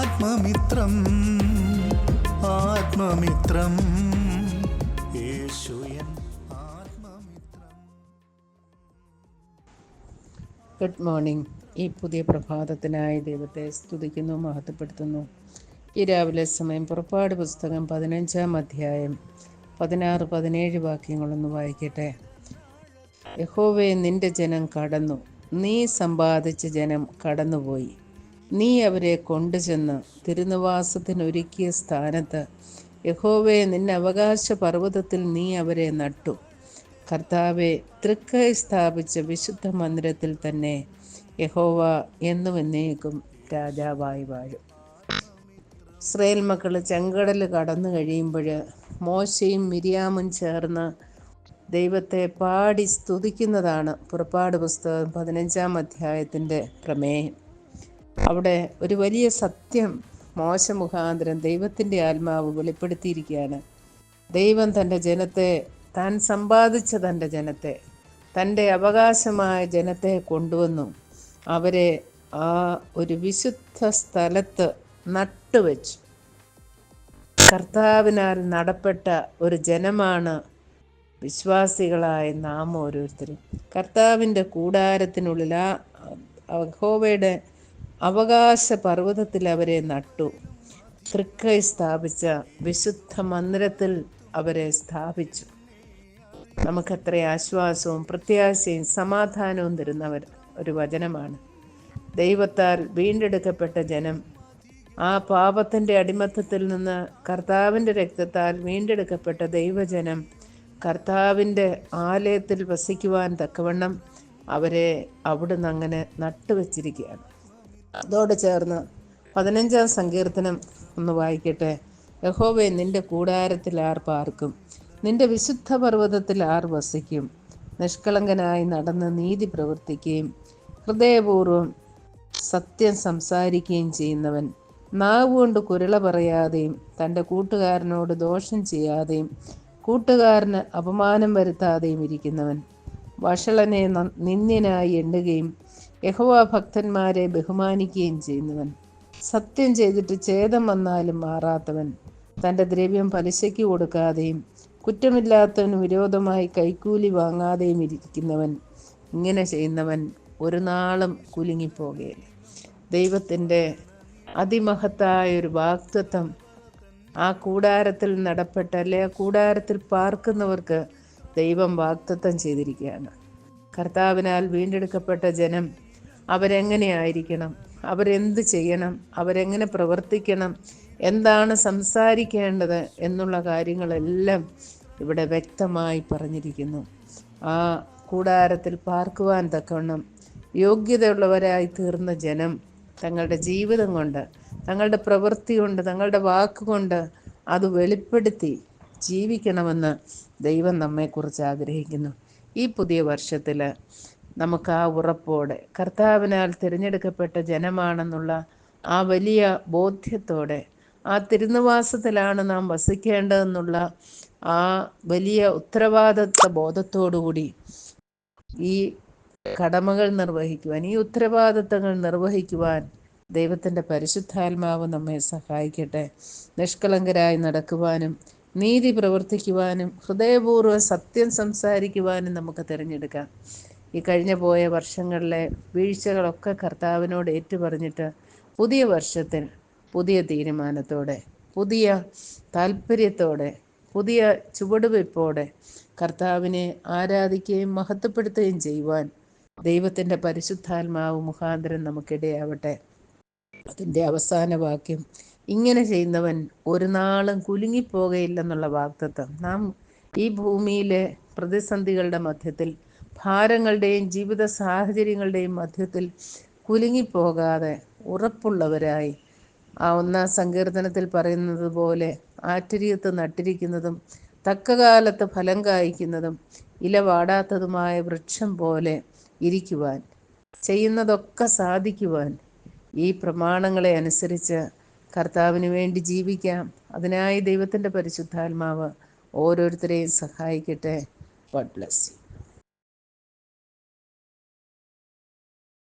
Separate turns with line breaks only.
ആത്മമിത്രം ആത്മമിത്രം യേശുയൻ ആത്മമിത്രം.
Good morning. ഈ പുതിയ പ്രഭാതത്തിനായി ദൈവത്തെ സ്തുതിക്കുന്നു, മഹത്വപ്പെടുത്തുന്നു. ഈ രാവിലെ സമയം പുറപ്പാട് പുസ്തകം 15-ാം അധ്യായം 16-17 വാക്യങ്ങളൊന്ന് വായിക്കട്ടെ. യഹോവേ, നിന്റെ ജനം കടന്നു, നീ സമ്പാദിച്ച ജനം കടന്നുപോയി. നീ അവരെ കൊണ്ടുചെന്ന് തിരുനിവാസത്തിനൊരുക്കിയ സ്ഥാനത്ത്, യഹോവേ, നിന്റെ അവകാശ പർവ്വതത്തിൽ നീ അവരെ നട്ടു. കർത്താവെ, തൃക്കൈ സ്ഥാപിച്ച വിശുദ്ധ മന്ദിരത്തിൽ തന്നെ യഹോവ എന്നും എന്നേക്കും രാജാവായി വാഴും. ഇസ്രായേൽ മക്കൾ ചെങ്കടൽ കടന്നു കഴിയുമ്പോൾ മോശയും മിരിയാമും ചേർന്ന് ദൈവത്തെ പാടി സ്തുതിക്കുന്നതാണ് പുറപ്പാട് പുസ്തകം 15-ാം അധ്യായത്തിൻ്റെ പ്രമേയം. അവിടെ ഒരു വലിയ സത്യം മോശ മുഖാന്തരം ദൈവത്തിൻ്റെ ആത്മാവ് വെളിപ്പെടുത്തിയിരിക്കുകയാണ്. ദൈവം തൻ്റെ ജനത്തെ, താൻ സമ്പാദിച്ച തൻ്റെ ജനത്തെ, തൻ്റെ അവകാശമായ ജനത്തെ കൊണ്ടുവന്നു അവരെ ആ ഒരു വിശുദ്ധ സ്ഥലത്ത് നട്ടുവെച്ചു. കർത്താവിനാൽ നടപ്പെട്ട ഒരു ജനമാണ് വിശ്വാസികളായ നാം ഓരോരുത്തരും. കർത്താവിൻ്റെ കൂടാരത്തിനുള്ളിൽ ആ യഹോവയുടെ അവകാശ പർവ്വതത്തിൽ അവരെ നട്ടു. തൃക്കൈ സ്ഥാപിച്ച വിശുദ്ധ മന്ദിരത്തിൽ അവരെ സ്ഥാപിച്ചു. നമുക്കെത്ര ആശ്വാസവും പ്രത്യാശയും സമാധാനവും തരുന്ന ഒരു വചനമാണ്. ദൈവത്താൽ വീണ്ടെടുക്കപ്പെട്ട ജനം ആ പാപത്തിൻ്റെ അടിമത്തത്തിൽ നിന്ന് കർത്താവിൻ്റെ രക്തത്താൽ വീണ്ടെടുക്കപ്പെട്ട ദൈവജനം കർത്താവിൻ്റെ ആലയത്തിൽ വസിക്കുവാൻ തക്കവണ്ണം അവരെ അവിടുന്ന് അങ്ങനെ നട്ടുവെച്ചിരിക്കുകയാണ്. അതോട് ചേർന്ന് 15-ാം സങ്കീർത്തനം ഒന്ന് വായിക്കട്ടെ. യഹോവേ, നിന്റെ കൂടാരത്തിൽ ആർ പാർക്കും? നിന്റെ വിശുദ്ധ പർവ്വതത്തിൽ ആർ വസിക്കും? നിഷ്കളങ്കനായി നടന്ന് നീതി പ്രവർത്തിക്കുകയും ഹൃദയപൂർവ്വം സത്യം സംസാരിക്കുകയും ചെയ്യുന്നവൻ, നാവുകൊണ്ട് കുരള പറയാതെയും തൻ്റെ കൂട്ടുകാരനോട് ദോഷം ചെയ്യാതെയും കൂട്ടുകാരന് അപമാനം വരുത്താതെയും ഇരിക്കുന്നവൻ, വഷളനെ നിന്ദ്യനായി എണ്ണുകയും യഹോവ ഭക്തന്മാരെ ബഹുമാനിക്കുകയും ചെയ്യുന്നവൻ, സത്യം ചെയ്തിട്ട് ഛേദം വന്നാലും മാറാത്തവൻ, തൻ്റെ ദ്രവ്യം പലിശയ്ക്ക് കൊടുക്കാതെയും കുറ്റമില്ലാത്തവന് വിരോധമായി കൈക്കൂലി വാങ്ങാതെയും ഇരിക്കുന്നവൻ, ഇങ്ങനെ ചെയ്യുന്നവൻ ഒരു നാളും കുലുങ്ങിപ്പോകുകയില്ല. ദൈവത്തിൻ്റെ അതിമഹത്തായൊരു വാഗ്ദത്തം ആ കൂടാരത്തിൽ നടപ്പെട്ട, അല്ലെ ആ കൂടാരത്തിൽ പാർക്കുന്നവർക്ക് ദൈവം വാഗ്ദത്തം ചെയ്തിരിക്കുകയാണ്. കർത്താവിനാൽ വീണ്ടെടുക്കപ്പെട്ട ജനം അവരെങ്ങനെയായിരിക്കണം, അവരെന്ത് ചെയ്യണം, അവരെങ്ങനെ പ്രവർത്തിക്കണം, എന്താണ് സംസാരിക്കേണ്ടത് എന്നുള്ള കാര്യങ്ങളെല്ലാം ഇവിടെ വ്യക്തമായി പറഞ്ഞിരിക്കുന്നു. ആ കൂടാരത്തിൽ പാർക്കുവാൻ തക്കവണ്ണം യോഗ്യതയുള്ളവരായി തീർന്ന ജനം തങ്ങളുടെ ജീവിതം കൊണ്ട്, തങ്ങളുടെ പ്രവൃത്തി കൊണ്ട്, തങ്ങളുടെ വാക്കുകൊണ്ട് അത് വെളിപ്പെടുത്തി ജീവിക്കണമെന്ന് ദൈവം നമ്മെക്കുറിച്ച് ആഗ്രഹിക്കുന്നു. ഈ പുതിയ വർഷത്തിൽ നമുക്ക് ആ ഉറപ്പോടെ, കർത്താവിനാൽ തിരഞ്ഞെടുക്കപ്പെട്ട ജനമാണെന്നുള്ള ആ വലിയ ബോധ്യത്തോടെ, ആ തിരുനിവാസത്തിലാണ് നാം വസിക്കേണ്ടതെന്നുള്ള ആ വലിയ ഉത്തരവാദിത്വ ബോധത്തോടുകൂടി ഈ കടമകൾ നിർവഹിക്കുവാൻ, ഈ ഉത്തരവാദിത്തങ്ങൾ നിർവഹിക്കുവാൻ ദൈവത്തിൻ്റെ പരിശുദ്ധാത്മാവ് നമ്മെ സഹായിക്കട്ടെ. നിഷ്കളങ്കരായി നടക്കുവാനും നീതി പ്രവർത്തിക്കുവാനും ഹൃദയപൂർവ്വം സത്യം സംസാരിക്കുവാനും നമുക്ക് തിരഞ്ഞെടുക്കാം. ഈ കഴിഞ്ഞ പോയ വർഷങ്ങളിലെ വീഴ്ചകളൊക്കെ കർത്താവിനോട് ഏറ്റുപറഞ്ഞിട്ട് പുതിയ വർഷത്തിൽ പുതിയ തീരുമാനത്തോടെ, പുതിയ താല്പര്യത്തോടെ, പുതിയ ചുവടുവയ്പ്പോടെ കർത്താവിനെ ആരാധിക്കുകയും മഹത്വപ്പെടുത്തുകയും ചെയ്യുവാൻ ദൈവത്തിൻ്റെ പരിശുദ്ധാത്മാവ് മുഖാന്തരം നമുക്കിടയാവട്ടെ. അതിൻ്റെ അവസാന വാക്യം, ഇങ്ങനെ ചെയ്യുന്നവൻ ഒരു നാളും കുലുങ്ങിപ്പോകയില്ലെന്നുള്ള വാഗ്ദത്തം. നാം ഈ ഭൂമിയിലെ പ്രതിസന്ധികളുടെ മധ്യത്തിൽ, ഭാരങ്ങളുടെയും ജീവിത സാഹചര്യങ്ങളുടെയും മധ്യത്തിൽ കുലുങ്ങിപ്പോകാതെ ഉറപ്പുള്ളവരായി, ആ 1-ാം സങ്കീർത്തനത്തിൽ പറയുന്നത് പോലെ ആറ്റിരിയത്ത് നട്ടിരിക്കുന്നതും തക്കകാലത്ത് ഫലം കായ്ക്കുന്നതും ഇല വാടാത്തതുമായ വൃക്ഷം പോലെ ഇരിക്കുവാൻ, ചെയ്യുന്നതൊക്കെ സാധിക്കുവാൻ ഈ പ്രമാണങ്ങളെ അനുസരിച്ച് കർത്താവിന് വേണ്ടി ജീവിക്കാം. അതിനായി ദൈവത്തിൻ്റെ പരിശുദ്ധാത്മാവ് ഓരോരുത്തരെയും സഹായിക്കട്ടെ. God bless you.